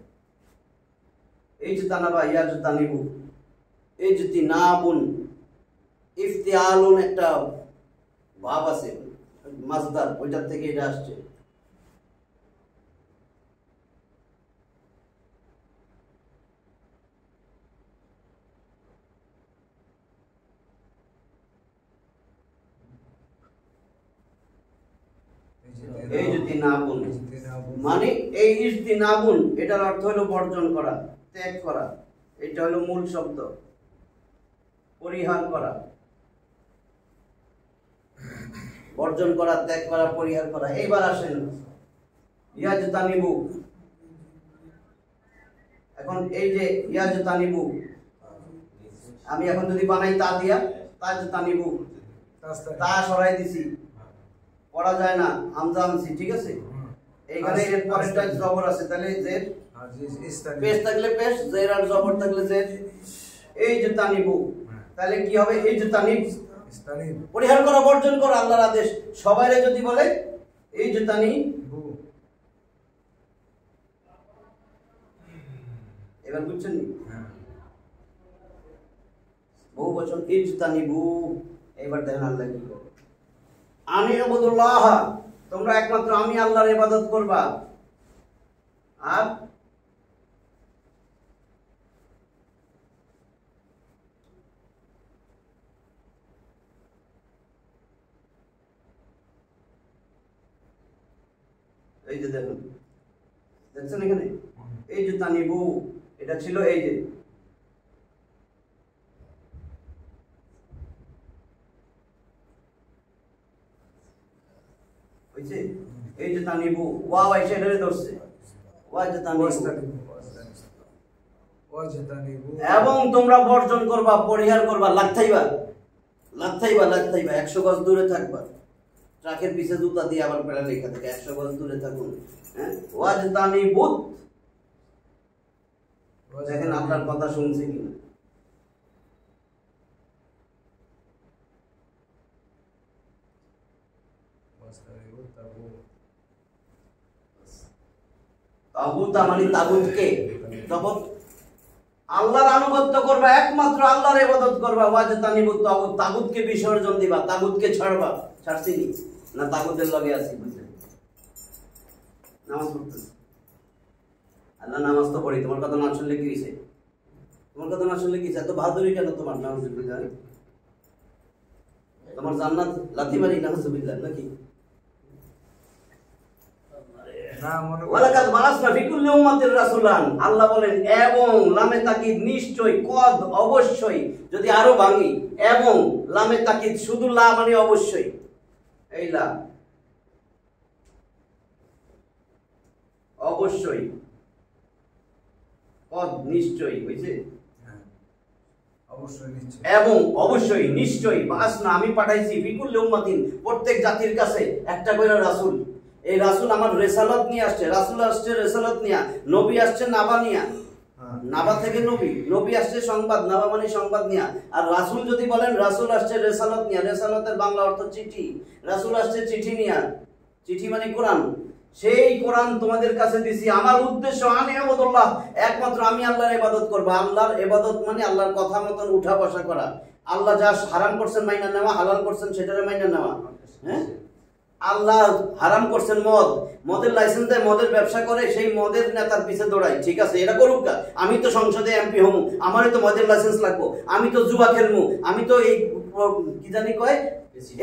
ইজতানাবা, ইয়াজতানিবু, ইজতিনাবুন, ইফতিয়ালুন একটা ভাব আছে, মাসদার, ওইটার থেকে এটা আসছে। ইজতিনাবুন মানে এই ইজতিনাবুন, এটার অর্থ হলো বর্জন করা, ত্যাগ করা। এটা হলো মূল শব্দ, পরিহার করা, বর্জন করা, ত্যাগ করা, পরিহার করা। এইবার আসেন ইয়াজতানিবু। এখন এই যে ইয়াজতানিবু, আমি এখন যদি বানাই তা দিয়া, তাজতানিবু, তা সরাই দিছি, পড়া যায় না, হামজা আনছি, ঠিক আছে? এইখানে এর পরেরটা জবর আছে, তাহলে জের, পেশ থাকলে পেশ, জের আর জবর থাকলে জের। এই যে তানিবু, তাহলে কি হবে? এই যে তানিব, পরিহার করা, বর্জন করা, আল্লাহর আদেশ। সবাইরে যদি বলে এই যে তানিবু, এবার বুঝছেন? বহু বচন, এই যে তানিবু। এবার দেখেন আল্লাহ কি করে, আনি আবুদুল্লাহ, তোমরা একমাত্র আমি আল্লাহর ইবাদত করবা। আর এই যে দেখুন, দেখছেন এখানে এই যে তানিবু, এটা ছিল এই যে, বুঝছে? এই যে তানিবু, ওয়াও এসে এটারে ধরছে, এবং তোমরা বর্জন করবা, পরিহার করবা, লাগথাইবা, লাগথাইবা, লাগথাইবা, 100 গজ দূরে থাকবা। ট্রাকের পিছে জুতা দিয়ে আবার পেড়া লেখা থাকে, 100 গজ দূরে থাকুন। হ্যাঁ, ওয়াজতানিবুত, দেখেন আপনার কথা শুনছে কিনা। তাগুতা মানে তাগুতকে, যখন আল্লাহর আনুগত্য করবা, একমাত্র আল্লাহর ইবাদত করবা, ওয়াজতানিবুত তাগুত, তাগুতকে বিসর্জন দিবা, তাগুতকে ছাড়বা। ছাড়ছিনি না, তাগুতের লগে আছি, বুঝলেন? নামাজ পড়তেছি, আল্লাহ নামাজ তো পড়ি, তোমার কথা না শুনলে কি হয়েছে? তোমার কথা না শুনলে কি, এত বাহাদুরি কেন তোমার? নাউজুবিল্লাহ, তোমার জান্নাত লাথি মারি, নাউজুবিল্লাহ নাকি? আল্লাহ বলেন এবং লামে তাকিদ, নিশ্চয়, কদ অবশ্যই, যদি আরো ভাঙি, এবং লামে তাকিদ, শুধু লা মানে অবশ্যই, এই লা অবশ্যই, কদ নিশ্চয়, বুঝছে? এবং অবশ্যই, নিশ্চয়ই, বাসনা আমি পাঠাইছি, বিকুল্লি উম্মাতিন, প্রত্যেক জাতির কাছে একটা করে রাসূল। এই রাসূল আমার রেসালত নিয়ে আসছে, রাসূল আসছে রেসালত নিয়া, নবী আসছে নাবা নিয়া, নাবা থেকে নবী, নবী আসছে সংবাদ, নাবা মানে সংবাদ নিয়া। আর রাসূল যদি বলেন, রাসূল আসছে রেসালত নিয়া, রেসালতের বাংলা অর্থ চিঠি, রাসূল আসছে চিঠি নিয়া, চিঠি মানে কোরআন। সেই কোরআন তোমাদের কাছে দিছি, আমার উদ্দেশ্য আনি আবুদুল্লাহ, একমাত্র আমি আল্লাহর ইবাদত করব। আল্লাহর ইবাদত মানে আল্লাহর কথা মতন উঠা বসা করা, আল্লাহ যা হারাম করছেন মাইনা নেওয়া, হালাল করছেন সেটারে মাইনা নেওয়া। হ্যাঁ, আল্লাহ হারাম করছেন মদ, মদের লাইসেন্স দেয়, মদের ব্যবসা করে, সেই মদের নেতার পিছে দৌড়াই, ঠিক আছে, এটা করুক কা, আমি তো সংসদে এমপি হমু, আমারই তো মদের লাইসেন্স লাগবো, আমি তো জুয়া খেলমু, আমি তো এই কি জানি কয়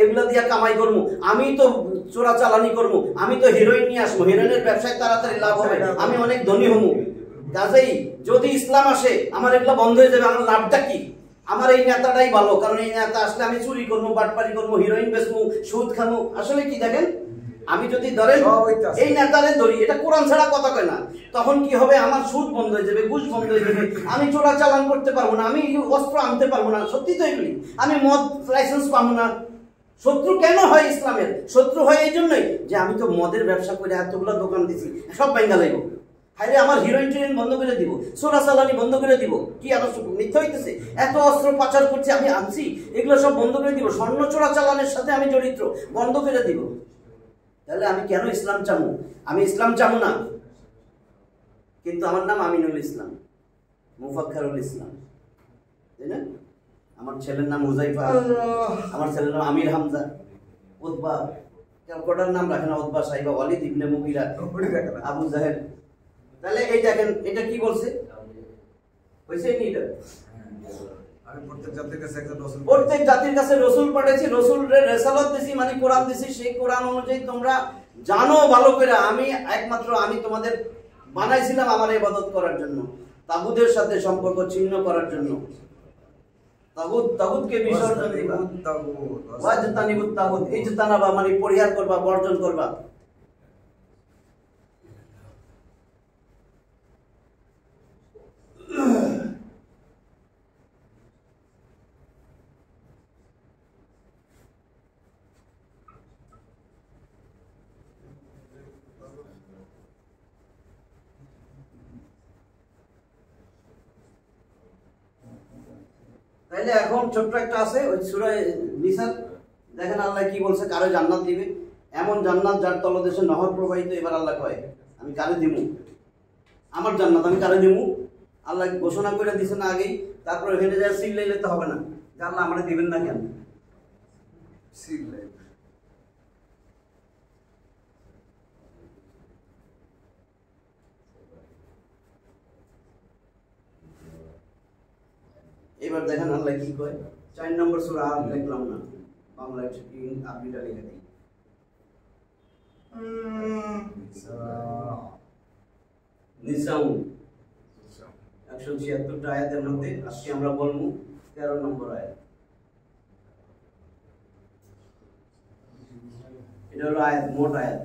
এগুলা দিয়া কামাই করবো, আমি তো চোরা চালানি করবো, আমি তো হিরোইন নিয়ে আসবো, হিরোইনের ব্যবসায় তাড়াতাড়ি লাভ হবে, আমি অনেক ধনী হমু। কাজেই যদি ইসলাম আসে আমার এগুলা বন্ধ হয়ে যাবে, আমার লাভটা কি? আমার এই নেতাটাই ভালো, কারণ এই নেতা আসলে আমি চুরি করবো, বাটপারি করবো, হিরোইন বেচবো, সুদ খাবো। আসলে কি দেখেন, আমি যদি ধরেন এই নেতারে ধরি, এটা কোরআন ছাড়া কথা কয় না, তখন কি হবে, আমার সুদ বন্ধ হয়ে যাবে, ঘুষ বন্ধ হয়ে যাবে, আমি চোরা চালান করতে পারবো না, আমি অস্ত্র আনতে পারবো না। সত্যি তো এগুলি, আমি মদ লাইসেন্স পাবো না। শত্রু কেন হয় ইসলামের? শত্রু হয় এই জন্যই যে আমি তো মদের ব্যবসা করে এতগুলো দোকান দিছি, সব ব্যাঙ্গা লাগবো, হাইরে আমার হিরোইন টিরোইন বন্ধ করে দিব, সোনা চালানি বন্ধ করে দিব। কি আরো মিথ্যা হইতেছে? এত অস্ত্র পাচার করছে, আমি আনছি, এগুলো সব বন্ধ করে দিব, স্বর্ণ চোরা চালানের সাথে আমি জড়িত, বন্ধ করে দিব। তাহলে আমি কেন ইসলাম চামু? আমি ইসলাম চামু না, কিন্তু আমার নাম আমিনুল ইসলাম, মুফাক্কারুল ইসলাম, তাই না? আমার ছেলের নাম হুজাইফা, আমার ছেলের নাম আমির হামজা, উতবা, কটার নাম রাখে না, উতবা, সাইবা, ওয়ালিদ ইবনে মুগিরা, আবু জাহেল। তাহলে এই দেখেন, এটা কি বলছে? হইছে নি এটা? আমি প্রত্যেক জাতির কাছে একজন রাসূল, প্রত্যেক জাতির কাছে রাসূল পাঠাইছি, রাসূলের রিসালাত দিছি, মানে কোরআন দিছি। সেই কোরআন অনুযায়ী তোমরা জানো ভালো করে, আমি একমাত্র আমি তোমাদের বানাইছিলাম আমার ইবাদত করার জন্য, তাগুতের সাথে সম্পর্ক ছিন্ন করার জন্য। তাগুতকে বিসর্জন দিবা, ওয়াজতানিবুত তাগুত, ইজতানাবা মানে পরিহার করবা, বর্জন করবা। তাইলে এখন ছোট্ট একটা আছে ওই সূরা নিসা, দেখেন আল্লাহ কি বলছে, কারে জান্নাত দিবে, এমন জান্নাত যার তলদেশে নহর প্রবাহিত। এবার আল্লাহ কয় আমি কারে দিমু, আমার জান্নাত আমি কারে দিমু? আল্লাহ ঘোষণা করে দিছে না আগেই, তারপর এখানে যা সিল লাইলে তো হবে না যে আল্লাহ আমারে দিবেন না কেন? সিল লাইল। এবার দেখেন আল্লাহ কি কয়, 4 নম্বর সূরা, আর লিখলাম না, বাংলায় আরবিটা লিখে দিই। নিসাউ 176টা আয়াতের মধ্যে আজকে আমরা বলবো 13 নম্বর আয়াত। এটা হলো আয়াত, মোট আয়াত।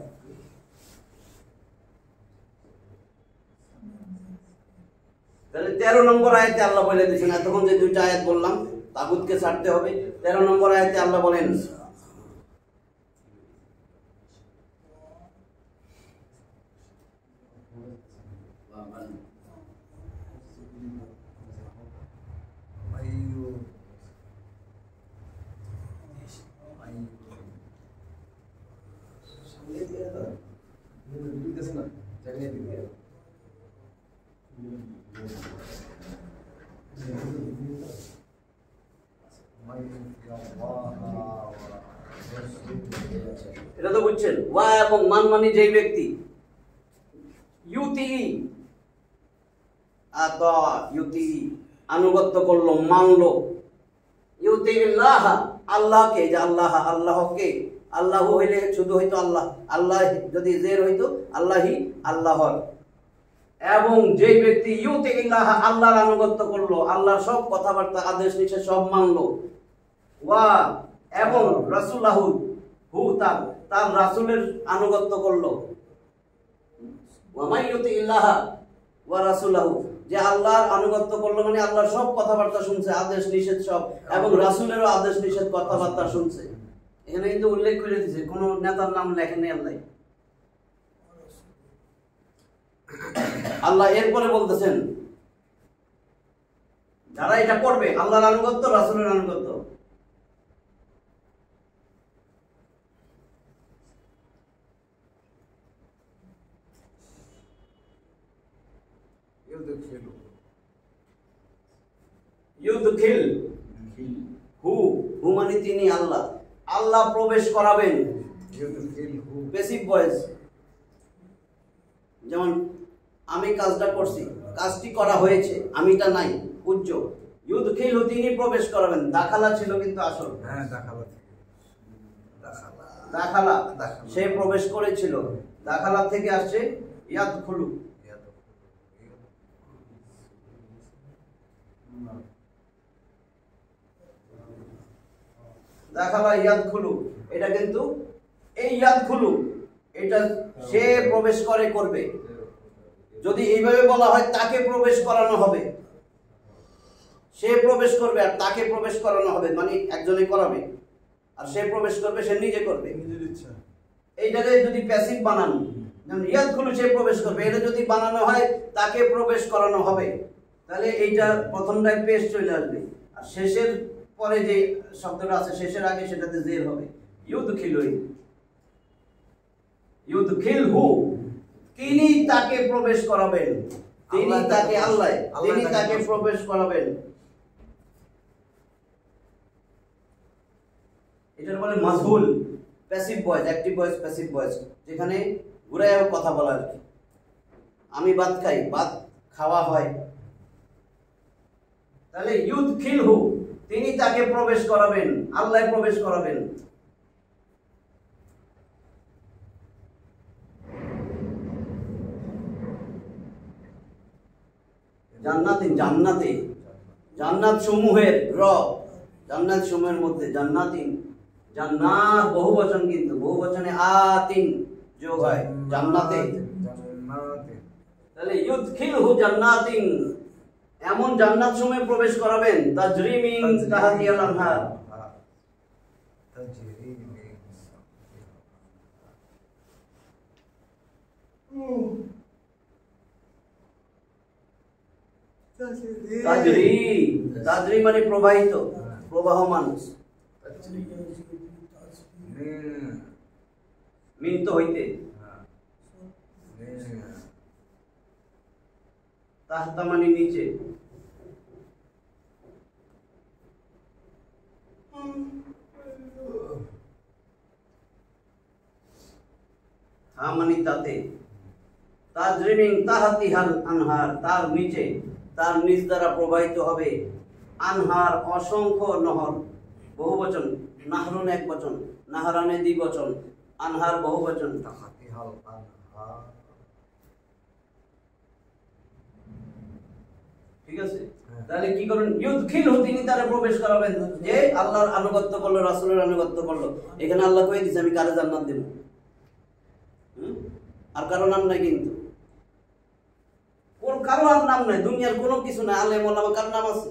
তাহলে 13 নম্বর আয়াতে আল্লাহ বলে দিয়েছেন, এতক্ষণ যে দুইটা আয়াত বললাম তাগুতকে ছাড়তে হবে, 13 নম্বর আয়াতে আল্লাহ বলেন এটা তো বুঝছেন, ওয়া এবং মান মানে যেই ব্যক্তি, ইউতি আতা ইউতি আনুগত্য করলো, মানলো, ইউতি আল্লাহ আল্লাহকে, যে আল্লাহ আল্লাহকে, আল্লাহ হইলে শুধু হইতো আল্লাহ, আল্লাহ যদি জের হইতো আল্লাহি আল্লাহর। এবং যেই ব্যক্তি ইউতি আল্লাহ আল্লাহর আনুগত্য করলো, আল্লাহর সব কথাবার্তা আদেশ নিষেধ সব মানলো, ওয়া এবং রাসূলাহু হু তার রাসূলের আনুগত্য করলো, ওয়া মাইয়ুতি ইল্লাহ ওয়া রাসূলাহু, যে আল্লাহর আনুগত্য করলো মানে আল্লাহর সব কথাবার্তা শুনছে, আদেশ নিষেধ সব, এবং রাসূলেরও আদেশ নিষেধ কথাবার্তা শুনছে। এখানে কিন্তু উল্লেখ করে দিয়েছে, কোন নেতার নাম লেখেন নাই আল্লাহ। আল্লাহ এরপরে বলতেছেন যারা এটা করবে, আল্লাহর আনুগত্য, রাসূলের আনুগত্য, ইউদখিল হু, হু মানে তিনি আল্লাহ, আল্লাহ প্রবেশ করাবেন, বেসিক ভয়েস। যেমন আমি কাজটা করছি, কাজটি করা হয়েছে, আমিটা নাই, উজ্জ, ইউদখিল হু তিনি প্রবেশ করাবেন। দাখালা ছিল কিন্তু আসল, হ্যাঁ দাখালা সে প্রবেশ করেছিল, দাখালা থেকে আসছে ইয়াদখুলু। দেখালা ইয়াদখুলু, এটা কিন্তু এই ইয়াদখুলু এটা সে প্রবেশ করবে। যদি এইভাবে বলা হয় তাকে প্রবেশ করানো হবে, সে প্রবেশ করবে আর তাকে প্রবেশ করানো হবে, মানে একজনে করাবে আর সে প্রবেশ করবে, সে নিজে করবে নিজের ইচ্ছা। এইটাকে যদি প্যাসিভ বানান, যেমন ইয়াদখুলু সে প্রবেশ করবে, এটা যদি বানানো হয় তাকে প্রবেশ করানো হবে, তাহলে এইটা প্রথমটায় পেশ চলে আসবে আর শেষের পরে যে শব্দটা আছে শেষের আগে সেটাতে জের হবে। ইউদখিলু, ইউদখিলহু তিনি তাকে প্রবেশ করাবেন, তিনি তাকে আল্লাহ তিনি তাকে প্রবেশ করাবেন। এটার বলে মাজহুল passive voice, active voice, passive voice, যেখানে ঘুরায়ও কথা বলা আর কি। আমি ভাত খাই, ভাত খাওয়া হয়, তাহলে ইউদখিলহু তিনি তাকে প্রবেশ করাবেন, আল্লাহ প্রবেশ করাবেন। জান্নাতিন, জান্নাতে, জান্নাত সমূহের জান্নাত সমূহের মধ্যে জান্নাতিন, জান্নাত বহুবচন, কিন্তু বহুবচনে আতিন যোগ হয় জান্নাতে। তাহলে ইউদখিলহু জান্নাতিন এমন জান্নাত সমূহে প্রবেশ করাবেন তাজরি মিন তাহতিহাল আনহার, তাজরি, তাজরি মানে প্রবাহিত, প্রবাহমান, মিন তো হইতে, তাহতা মানে নিচে, হা মানে তাতে, তাজরি মিন তাহতিহাল আনহার তার নিচে, তার নিচ দ্বারা প্রবাহিত হবে আনহার অসংখ্য নহর, বহুবচন, নাহরুন এক বচন, নাহরানে দ্বিবচন, আনহার বহুবচন। ঠিক আছে, তাহলে কি করবেন? ইউদখিলহু তিনি তারে প্রবেশ করাবেন, যে আল্লাহর আনুগত্য করলো, রাসূলের আনুগত্য করলো। এখানে আল্লাহ কই দিয়েছে আমি কারে জান্নাত দেব, আর কারো নাম নাই, কিন্তু কারো আর নাম নাই, দুনিয়ার কোনো কিছু নাই। আলেম ওলামা কার নাম আছে?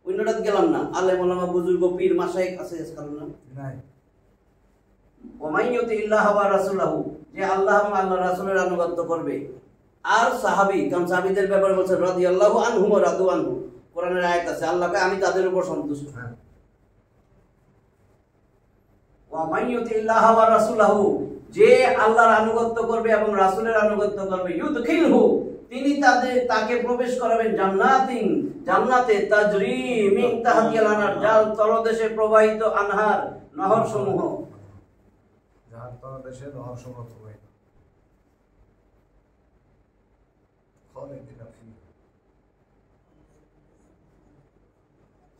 অন্যটাতে গেলাম না, আলেম ওলামা বুজুর্গ পীর মাশায়েখ আছে, কারো নাম নাই। ওমাইয়ুতি ইল্লাহ ওয়া রাসূলাহু, যে আল্লাহ এবং আল্লাহর রাসূলের আনুগত্য করবে। আর সাহাবী, কারণ সাহাবীদের ব্যাপারে বলছে রাদিয়াল্লাহু আনহুম ওয়া রাদু আনহু, কোরআনের আয়াত আছে, আল্লাহকে আমি তাদের উপর সন্তুষ্ট। ওমাইয়ুতি ইল্লাহ ওয়া রাসূলাহু, যে আল্লাহর আনুগত্য করবে এবং রাসূলের আনুগত্য করবে, ইউদখিলহু তিনি তাকে প্রবেশ করাবেন জান্নাতিন জান্নাতে, তাজরি মিন তাহতিহাল আনহার যার তলদেশে প্রবাহিত আনহার নহর সমূহ, যার তলদেশে নহর সমূহ প্রবাহিত।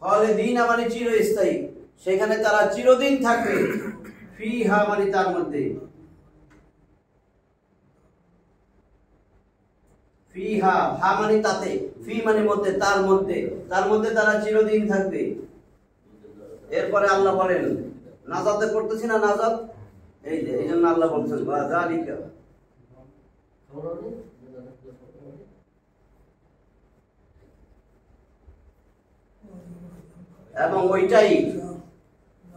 খালিদিনা মানে চিরস্থায়ী, সেখানে তারা চিরদিন থাকবে। ফিহা মানে তার মধ্যে, ফিহা হা মানে তাতে, ফি মানে মধ্যে, তার মধ্যে, তার মধ্যে তারা চিরদিন থাকবে। এরপরে আল্লাহ বলেন, নাজাতে পড়তেছি না, নাজাত, এই যে এই জন্য আল্লাহ বলছেন ওয়া যালিকা, এবং ওইটাই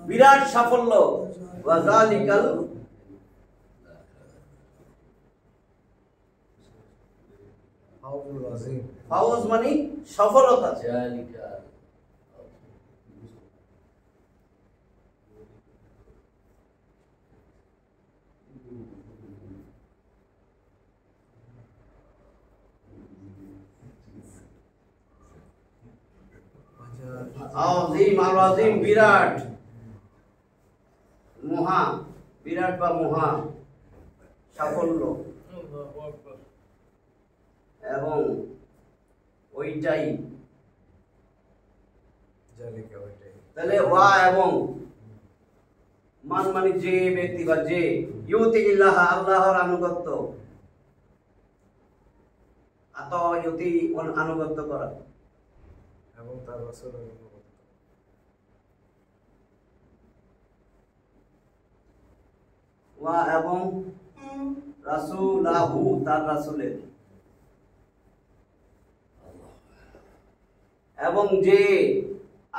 বিরাট সাফল্য। ওয়া যালিকাল, ফাউজ মানে সফলতা। আযীম, আর আযীম বিরাট, মহা, বিরাট বা মহা সাফল্য, এবং ওইটাই, তাহলে ওয়া এবং মান মানে যে ব্যক্তি বা যে, ইউতি ইল্লাহ আল্লাহর আনুগত্য, আতায়ুতি আনুগত্য করা, এবং তার রাসূলের আনুগত্য। ওয়া এবং রাসূলাহু তার রাসূলের, এবং যে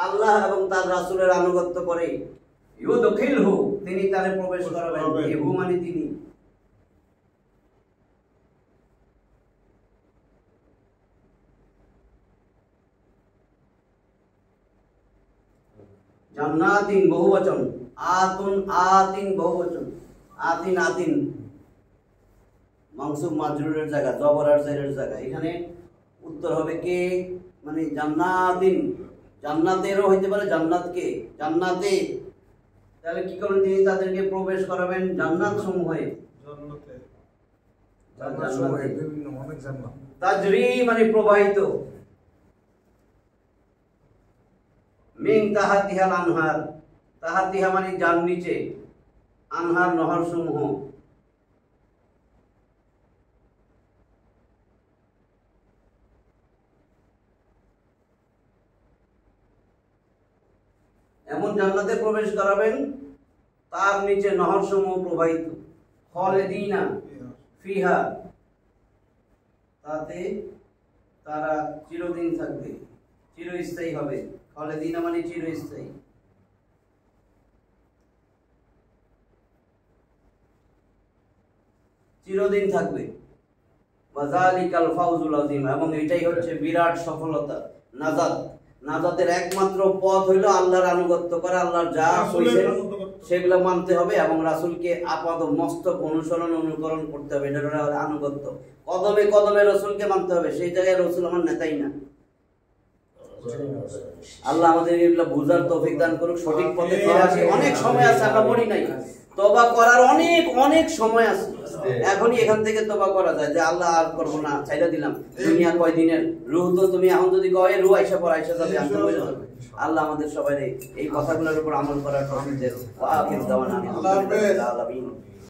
আল্লাহ এবং তার রাসূলের আনুগত্য করে, ইউদখিলহু তিনি তারে প্রবেশ করাবেন। ইহু মানে তিনি। জান্নাতিন বহুবচন, আতুন আতিন বহুবচন, আতিন আতিন মানসুব মাজরুরের জায়গা, জবর আর জারের জায়গা। এখানে উত্তর হবে কে, মানে জান্নাতিন, জান্নাতেরও হইতে পারে জান্নাতকে, জান্নাতে। তাহলে কি করবেন, তিনি তাদেরকে প্রবেশ করাবেন জান্নাত সমূহে। জান্নাতে জান্নাতে বিভিন্ন অনেক জান্নাত। তাজরি মানে প্রবাহিত, মিন তাহাতিহাল আনহার, তাহাতিহা মানে যার নিচে, আনহার নহর সমূহ। এমন জান্নাতে প্রবেশ করাবেন তার নিচে নহর সমূহ প্রবাহিত। খালিদিনা ফিহা, তাতে তারা চিরদিন থাকবে, চিরস্থায়ী হবে। খালিদিনা মানে চিরস্থায়ী। চিরদিন থাকবে। ওয়াজালিকাল ফাউজুল আযীম, এবং এটাই হচ্ছে বিরাট সফলতা, নাজাত। নাজাতের একমাত্র পথ হইল আল্লাহর আনুগত্য করা, আল্লাহর যা কইছেন সেগুলো মানতে হবে এবং রাসূলকে আপাদ মস্তক অনুকরণ করতে হবে। এটা হলো আনুগত্য। কদমে কদমে রাসূলকে মানতে হবে, সেই জায়গায় রাসূল আমার নেতাই না। আল্লাহ আমাদের এগুলো বুঝার তৌফিক দান করুক, সঠিক পথে চলা। অনেক সময় আছে, আমরা মরি নাই, তওবা করার অনেক অনেক সময় আছে। এখনই এখান থেকে তওবা করা যায় যে আল্লাহ আর করবো না, ছাইড়া দিলাম। দুনিয়া কয় দিনের, রূহ তো তুমি এখন যদি কয় রূহ আইসা পর আইসা যাবে, আমি তো বলে যাবে। আল্লাহ আমাদের সবাই এই কথাগুলোর উপর আমল করার তৌফিক দেন। ওয়া আখির দাওয়ানা আলহামদুলিল্লাহি রাব্বিল আলামিন।